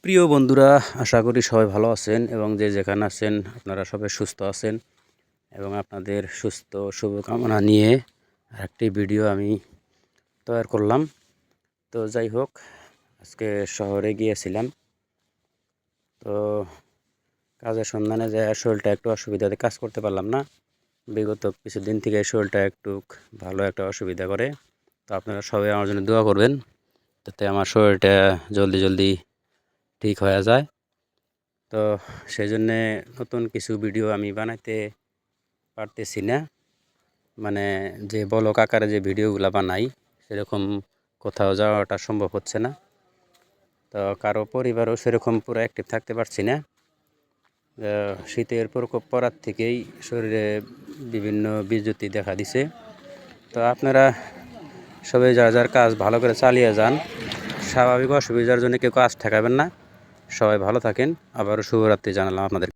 প্রিয় বন্ধুরা, আশা করি সবাই ভালো আছেন এবং যে যেখানে আছেন আপনারা সবাই সুস্থ আছেন এবং আপনাদের সুস্থ শুভকামনা নিয়ে একটি ভিডিও আমি তৈরি করলাম। তো যাই হোক, আজকে শহরে গিয়েছিলাম। তো কাজের সন্ধানে যে শরীরটা একটু অসুবিধাতে কাজ করতে পারলাম না। বিগত কিছুদিন থেকে শরীরটা একটু ভালো একটা অসুবিধা করে। তো আপনারা সবাই আমার জন্য দোয়া করবেন যাতে আমার শরীরটা জলদি জলদি ঠিক হয়ে যায়। তো সেই জন্যে নতুন কিছু ভিডিও আমি বানাইতে পারতেছি না, মানে যে ব্লগ আকারে যে ভিডিওগুলো বানাই সেরকম কোথাও যাওয়াটা সম্ভব হচ্ছে না। তো কারো পরিবারও সেরকম পুরো অ্যাক্টিভ থাকতে পারছি না। শীতের প্রকোপ পড়ার থেকেই শরীরে বিভিন্ন বিচ্যুতি দেখা দিছে। তো আপনারা সবাই যার যার কাজ ভালো করে চালিয়ে যান। স্বাভাবিক অসুবিধার জন্য কেউ কাজ ঠেকাবেন না। সবাই ভালো থাকেন। আবারও শুভরাত্রি জানালাম আপনাদের।